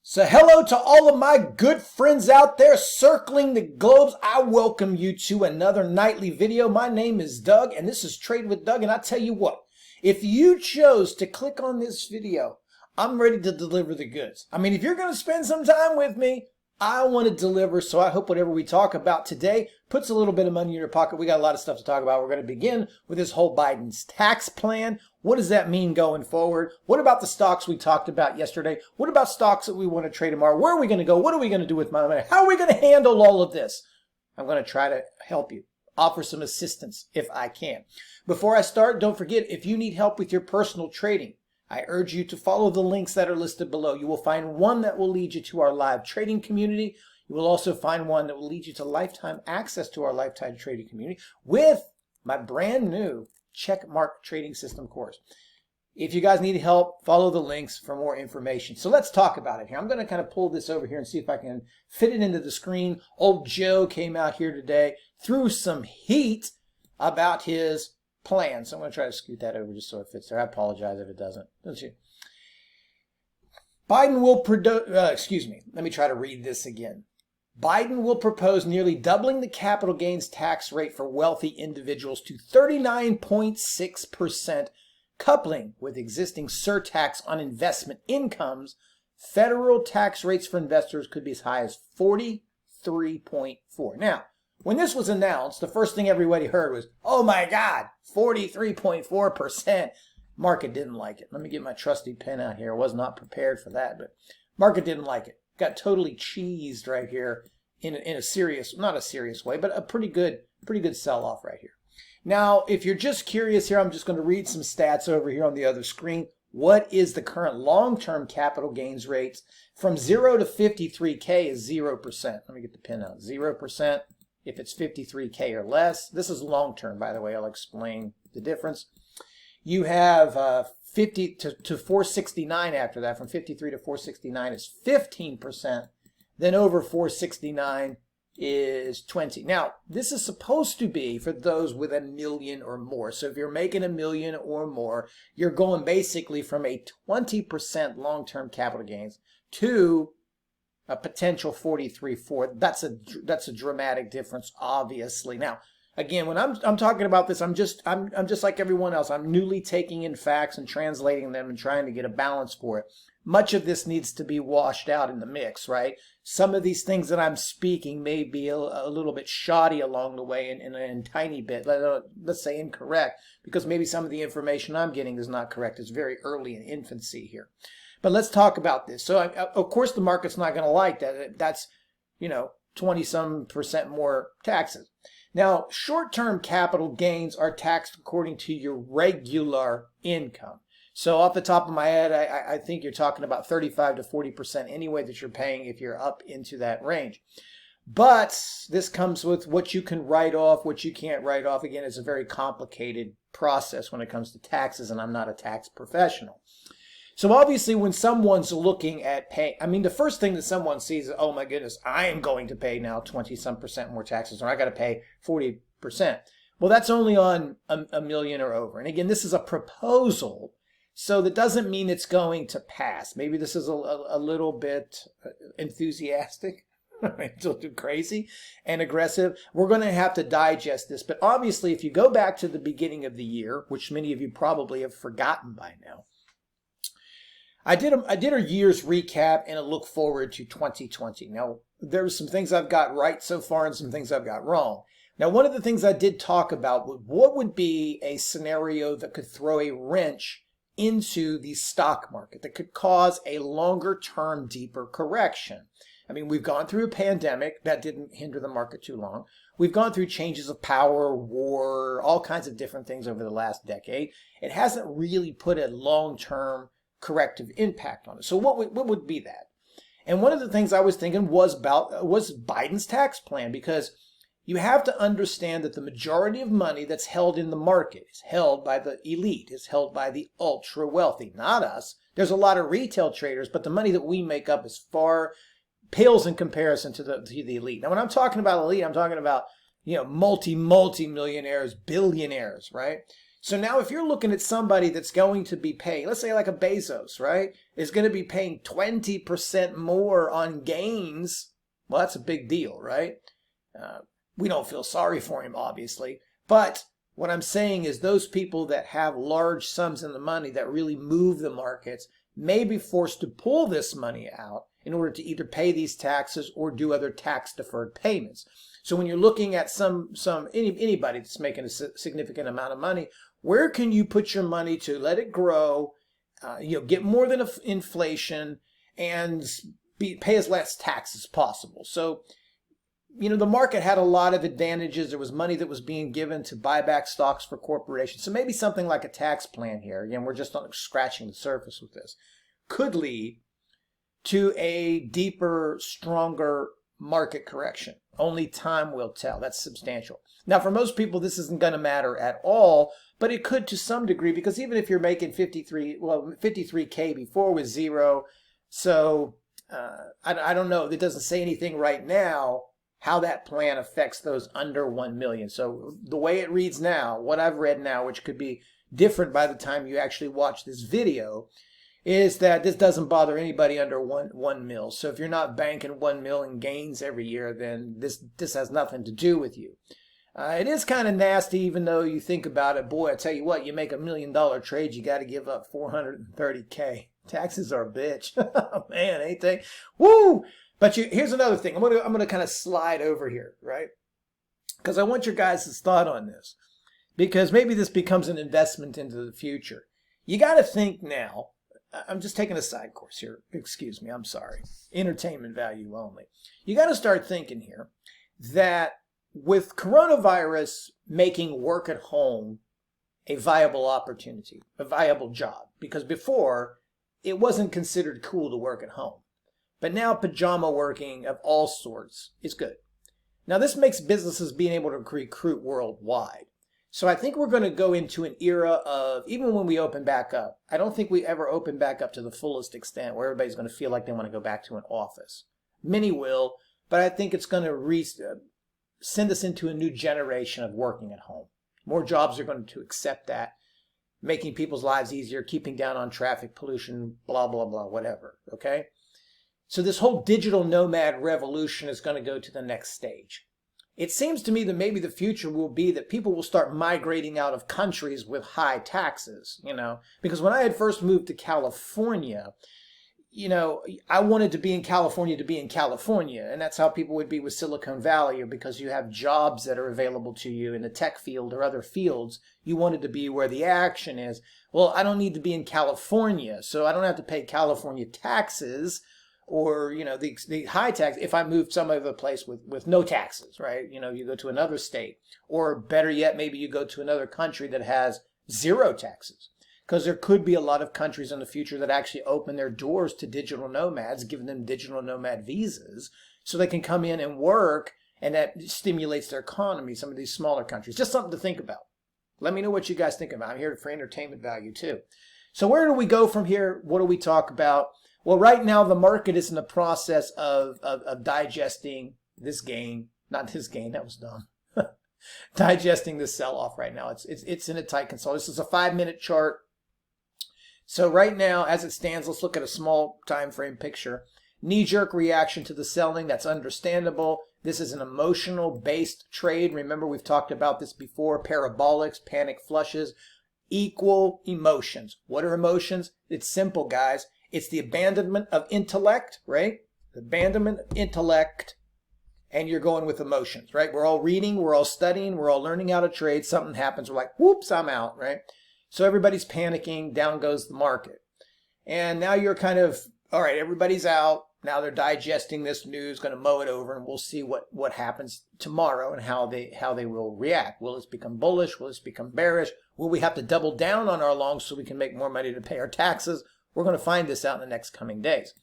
So hello to all of my good friends out there circling the globes. I welcome you to another nightly video. My name is Doug and this is Trade with Doug. And I tell you what, if you chose to click on this video, I'm ready to deliver the goods. I mean, if you're going to spend some time with me, I want to deliver. So I hope whatever we talk about today puts a little bit of money in your pocket. We got a lot of stuff to talk about. We're going to begin with this whole Biden's tax plan. What does that mean going forward? What about the stocks we talked about yesterday? What about stocks that we want to trade tomorrow? Where are we going to go? What are we going to do with my money? How are we going to handle all of this? I'm going to try to help you, offer some assistance if I can. Before I start, don't forget, if you need help with your personal trading, I urge you to follow the links that are listed below. You will find one that will lead you to our live trading community. You will also find one that will lead you to lifetime access to our lifetime trading community with my brand new checkmark trading system course. If you guys need help, follow the links for more information. So let's talk about it here. I'm going to kind of pull this over here and see if I can fit it into the screen. Old Joe came out here today, threw some heat about his plan. So I'm going to try to scoot that over just so it fits there. I apologize if it doesn't. Don't you? Biden will let me try to read this again. Biden will propose nearly doubling the capital gains tax rate for wealthy individuals to 39.6%, coupling with existing surtax on investment incomes. Federal tax rates for investors could be as high as 43.4%. Now, when this was announced, the first thing everybody heard was, oh my God, 43.4%. Market didn't like it. Let me get my trusty pen out here. I was not prepared for that, but market didn't like it. Got totally cheesed right here in a serious, not a serious way, but a pretty good sell-off right here. Now, if you're just curious here, I'm just going to read some stats over here on the other screen. What is the current long-term capital gains rates? From 0 to 53K is 0%. Let me get the pen out. 0%. If it's 53K or less, this is long-term, by the way. I'll explain the difference. You have 50 to 469 after that. From 53 to 469 is 15%. Then over 469 is 20. Now, this is supposed to be for those with $1 million or more. So if you're making $1 million or more, you're going basically from a 20% long-term capital gains to a potential 43.4. That's a dramatic difference, obviously. Now, again, when I'm talking about this, I'm just like everyone else. I'm newly taking in facts and translating them and trying to get a balance for it. Much of this needs to be washed out in the mix, right? Some of these things that I'm speaking may be a little bit shoddy along the way and a tiny bit, let's say incorrect, because maybe some of the information I'm getting is not correct. It's very early in infancy here. But let's talk about this. So, of course, the market's not going to like that. That's, 20-some% more taxes. Now, short-term capital gains are taxed according to your regular income. So off the top of my head, I think you're talking about 35 to 40% anyway that you're paying if you're up into that range. But this comes with what you can write off, what you can't write off. Again, it's a very complicated process when it comes to taxes, and I'm not a tax professional. So obviously when someone's looking at pay, the first thing that someone sees is, oh my goodness, I am going to pay now 20-some% more taxes, or I got to pay 40%. Well, that's only on a million or over. And again, this is a proposal, so that doesn't mean it's going to pass. Maybe this is a little bit enthusiastic, a little too crazy and aggressive. We're going to have to digest this. But obviously, if you go back to the beginning of the year, which many of you probably have forgotten by now, I did a year's recap and a look forward to 2020. Now, there's some things I've got right so far and some things I've got wrong. Now, one of the things I did talk about was what would be a scenario that could throw a wrench into the stock market, that could cause a longer-term, deeper correction. We've gone through a pandemic that didn't hinder the market too long. We've gone through changes of power, war, all kinds of different things over the last decade. It hasn't really put a long-term corrective impact on it. So what would be that? And one of the things I was thinking was Biden's tax plan, because you have to understand that the majority of money that's held in the market is held by the elite, is held by the ultra wealthy, not us. There's a lot of retail traders, but the money that we make up is pales in comparison to the elite. Now, when I'm talking about elite, I'm talking about, multi-millionaires, billionaires, right? So now if you're looking at somebody that's going to be paying, let's say like a Bezos, right, is going to be paying 20% more on gains, well, that's a big deal, right? We don't feel sorry for him, obviously. But what I'm saying is those people that have large sums in the money that really move the markets may be forced to pull this money out in order to either pay these taxes or do other tax deferred payments. So when you're looking at anybody that's making a significant amount of money, where can you put your money to let it grow, get more than inflation, and pay as less tax as possible? So, the market had a lot of advantages. There was money that was being given to buy back stocks for corporations. So maybe something like a tax plan here, again, we're just not scratching the surface with this, could lead to a deeper, stronger market correction. Only time will tell. That's substantial. Now, for most people, this isn't going to matter at all, but it could to some degree, because even if you're making 53K before was zero, so I don't know. It doesn't say anything right now how that plan affects those under 1 million. So the way it reads now, what I've read now, which could be different by the time you actually watch this video, is that this doesn't bother anybody under 1 mil. So if you're not banking 1 mil in gains every year, then this has nothing to do with you. It is kind of nasty, even though you think about it. Boy, I tell you what, you make $1 million trade, you got to give up 430K. Taxes are a bitch. Man, ain't they? Woo! But here's another thing. I'm gonna kind of slide over here, right? Because I want your guys' thought on this. Because maybe this becomes an investment into the future. You got to think now. I'm just taking a side course here. Excuse me. I'm sorry. Entertainment value only. You got to start thinking here that with coronavirus making work at home a viable opportunity, a viable job, because before it wasn't considered cool to work at home. But now pajama working of all sorts is good. Now this makes businesses being able to recruit worldwide. So I think we're going to go into an era of, even when we open back up, I don't think we ever open back up to the fullest extent where everybody's going to feel like they want to go back to an office. Many will, but I think it's going to send us into a new generation of working at home. More jobs are going to accept that, making people's lives easier, keeping down on traffic pollution, blah, blah, blah, whatever, okay? So this whole digital nomad revolution is going to go to the next stage. It seems to me that maybe the future will be that people will start migrating out of countries with high taxes, because when I had first moved to California, I wanted to be in California, and that's how people would be with Silicon Valley, or because you have jobs that are available to you in the tech field or other fields, you wanted to be where the action is. Well, I don't need to be in California, so I don't have to pay California taxes, or the high tax if I moved some other place with no taxes, right? You go to another state, or better yet, maybe you go to another country that has zero taxes, because there could be a lot of countries in the future that actually open their doors to digital nomads, giving them digital nomad visas so they can come in and work, and that stimulates their economy. Some of these smaller countries, just something to think about. Let me know what you guys think about. I'm here for entertainment value too. So where do we go from here? What do we talk about? Well, right now, the market is in the process of digesting this gain. Not this gain, that was dumb. Digesting this sell-off right now. It's in a tight console. This is a 5-minute chart. So right now, as it stands, let's look at a small time frame picture. Knee-jerk reaction to the selling, that's understandable. This is an emotional-based trade. Remember, we've talked about this before. Parabolics, panic flushes, equal emotions. What are emotions? It's simple, guys. It's the abandonment of intellect, right? The abandonment of intellect, and you're going with emotions, right? We're all reading, we're all studying, we're all learning how to trade. Something happens, we're like, whoops, I'm out, right? So everybody's panicking, down goes the market. And now you're kind of, all right, everybody's out. Now they're digesting this news, going to mow it over, and we'll see what happens tomorrow and how they will react. Will this become bullish? Will this become bearish? Will we have to double down on our longs so we can make more money to pay our taxes? We're going to find this out in the next coming days.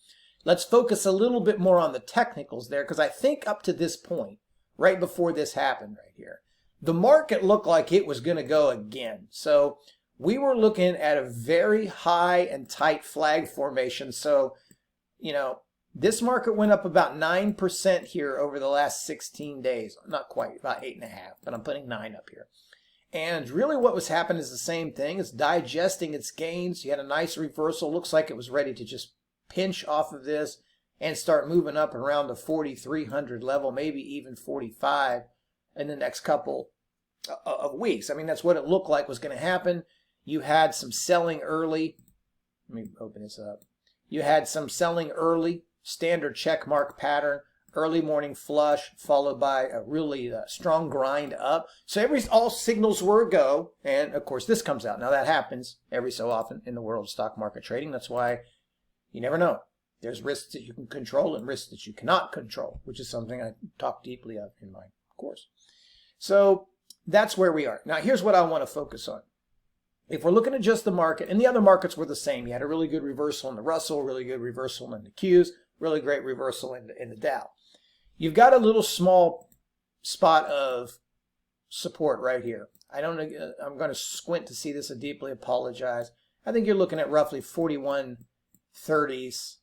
Let's focus a little bit more on the technicals there, because I think up to this point, right before this happened right here, the market looked like it was going to go again. So we were looking at a very high and tight flag formation. So, this market went up about 9% here over the last 16 days. Not quite, about 8.5, but I'm putting 9 up here. And really what was happening is the same thing. It's digesting its gains. You had a nice reversal. Looks like it was ready to just pinch off of this and start moving up around the 4,300 level, maybe even 45 in the next couple of weeks. I mean, that's what it looked like was going to happen. You had some selling early. Let me open this up. You had some selling early, standard check mark pattern, early morning flush, followed by a really strong grind up. So all signals were a go. And of course, this comes out. Now that happens every so often in the world of stock market trading. That's why you never know. There's risks that you can control and risks that you cannot control, which is something I talk deeply of in my course. So that's where we are. Now, here's what I want to focus on. If we're looking at just the market, and the other markets were the same, you had a really good reversal in the Russell, really good reversal in the Qs, really great reversal in the Dow. You've got a little small spot of support right here. I don't know, I'm going to squint to see this. I deeply apologize. I think you're looking at roughly 41.30s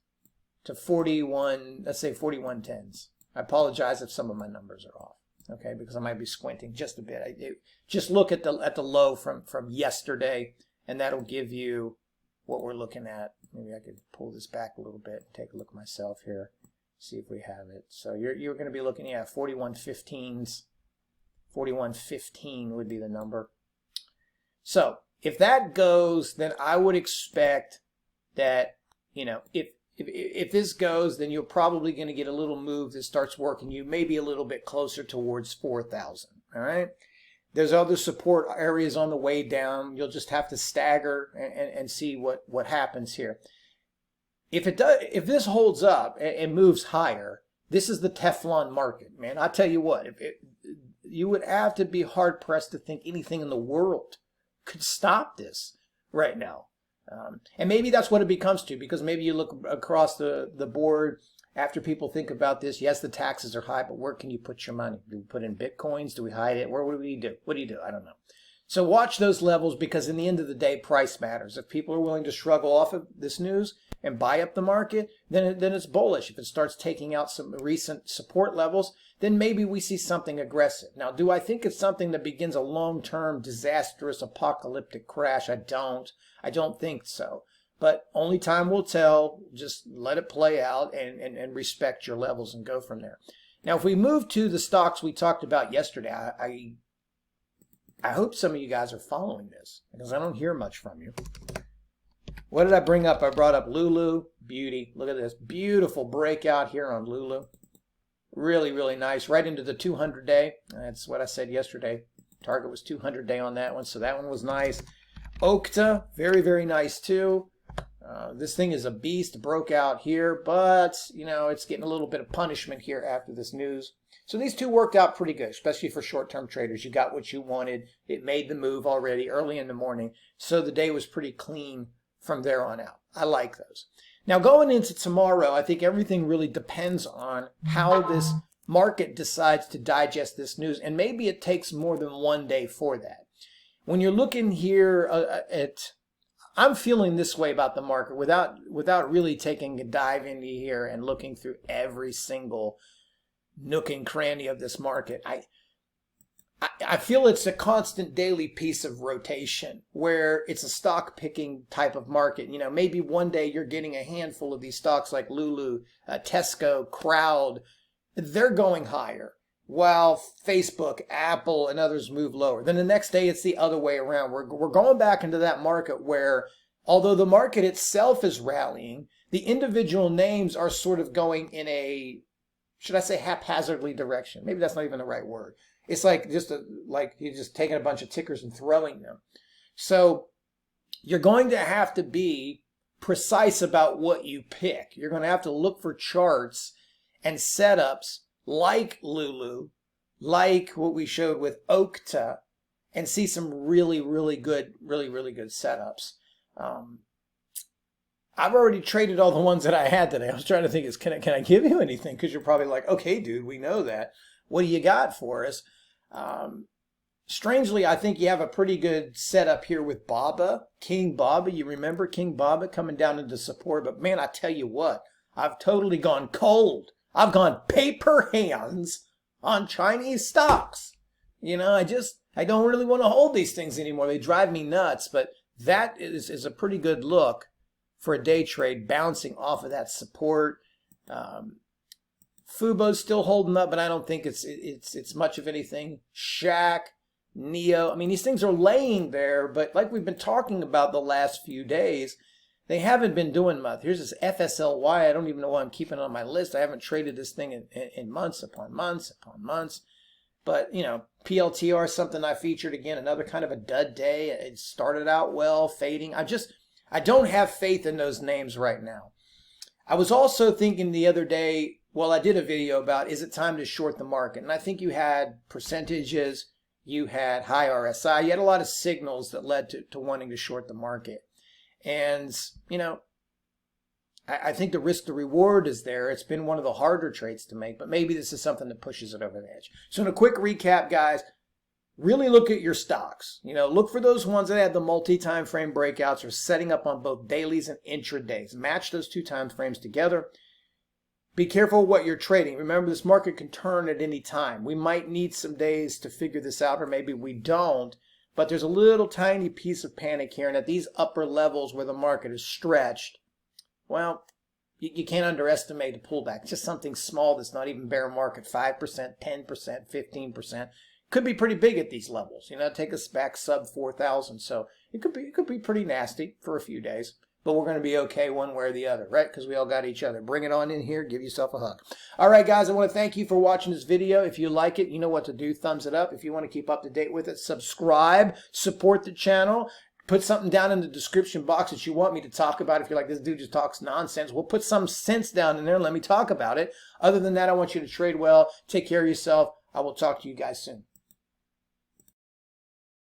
to 41, let's say 41.10s. I apologize if some of my numbers are off, okay, because I might be squinting just a bit. Just look at the low from yesterday, and that'll give you what we're looking at. Maybe I could pull this back a little bit and take a look myself here, see if we have it. So you're going to be looking at 41.15s. 41.15 would be the number. So if that goes, then I would expect that, you know, if this goes, then you're probably going to get a little move that starts working you maybe a little bit closer towards 4,000. All right. There's other support areas on the way down. You'll just have to stagger and see what happens here. If this holds up and moves higher, this is the Teflon market, man. I tell you what, you would have to be hard pressed to think anything in the world could stop this right now. And maybe that's what it becomes to, because maybe you look across the board after people think about this. Yes, the taxes are high, but where can you put your money? Do we put in Bitcoins? Do we hide it? What do we do? What do you do? I don't know. So watch those levels, because in the end of the day, price matters. If people are willing to shrug off of this news and buy up the market, then it's bullish. If it starts taking out some recent support levels, then maybe we see something aggressive. Now, do I think it's something that begins a long-term, disastrous, apocalyptic crash? I don't think so. But only time will tell. Just let it play out and respect your levels and go from there. Now, if we move to the stocks we talked about yesterday, I hope some of you guys are following this, because I don't hear much from you. What did I bring up? I brought up Lulu Beauty. Look at this. Beautiful breakout here on Lulu. Really, really nice. Right into the 200-day. That's what I said yesterday. Target was 200-day on that one, so that one was nice. Okta, very, very nice too. This thing is a beast. Broke out here, but, you know, it's getting a little bit of punishment here after this news. So these two worked out pretty good, especially for short-term traders. You got what you wanted. It made the move already early in the morning, so the day was pretty clean from there on out. I like those. Now, going into tomorrow, I think everything really depends on how this market decides to digest this news, and maybe it takes more than one day for that. When you're looking here I'm feeling this way about the market without really taking a dive into here and looking through every single nook and cranny of this market. I feel it's a constant daily piece of rotation where it's a stock picking type of market. You know, maybe one day you're getting a handful of these stocks like Lulu, Tesco, Crowd. They're going higher, while Facebook, Apple, and others move lower. Then the next day it's the other way around. We're going back into that market where, although the market itself is rallying, the individual names are sort of going in a, should I say, haphazardly direction. Maybe that's not even the right word. It's like like you're just taking a bunch of tickers and throwing them. So you're going to have to be precise about what you pick. You're going to have to look for charts and setups like Lulu, like what we showed with Okta, and see some really, really good setups. I've already traded all the ones that I had today. I was trying to think, can I give you anything? Because you're probably like, okay, dude, we know that. What do you got for us? Strangely, I think you have a pretty good setup here with Baba, King Baba. You remember King Baba coming down into support? But man, I tell you what, I've totally gone cold. I've gone paper hands on Chinese stocks. You know, I don't really want to hold these things anymore. They drive me nuts, but that is a pretty good look for a day trade, bouncing off of that support. Fubo's still holding up, but I don't think it's much of anything. Shack, Neo, I mean, these things are laying there, but like we've been talking about the last few days, they haven't been doing much. Here's this FSLY. I don't even know why I'm keeping it on my list. I haven't traded this thing in months upon months upon months. But, you know, PLTR is something I featured again, another kind of a dud day. It started out well, fading. I don't have faith in those names right now. I was also thinking the other day, well, I did a video about, is it time to short the market? And I think you had percentages, you had high RSI, you had a lot of signals that led to wanting to short the market. And, you know, I think the risk to reward is there. It's been one of the harder trades to make, but maybe this is something that pushes it over the edge. So in a quick recap, guys, really look at your stocks. You know, look for those ones that have the multi-time frame breakouts or setting up on both dailies and intradays. Match those two time frames together. Be careful what you're trading. Remember, this market can turn at any time. We might need some days to figure this out, or maybe we don't. But there's a little tiny piece of panic here, and at these upper levels where the market is stretched, well, you can't underestimate a pullback. It's just something small that's not even bear market, 5%, 10%, 15%. Could be pretty big at these levels. You know, take us back sub 4,000. So it could be pretty nasty for a few days. But we're going to be okay one way or the other, right? Because we all got each other. Bring it on in here. Give yourself a hug. All right, guys, I want to thank you for watching this video. If you like it, you know what to do. Thumbs it up. If you want to keep up to date with it, subscribe. Support the channel. Put something down in the description box that you want me to talk about. If you're like, this dude just talks nonsense, we'll put some sense down in there and let me talk about it. Other than that, I want you to trade well. Take care of yourself. I will talk to you guys soon.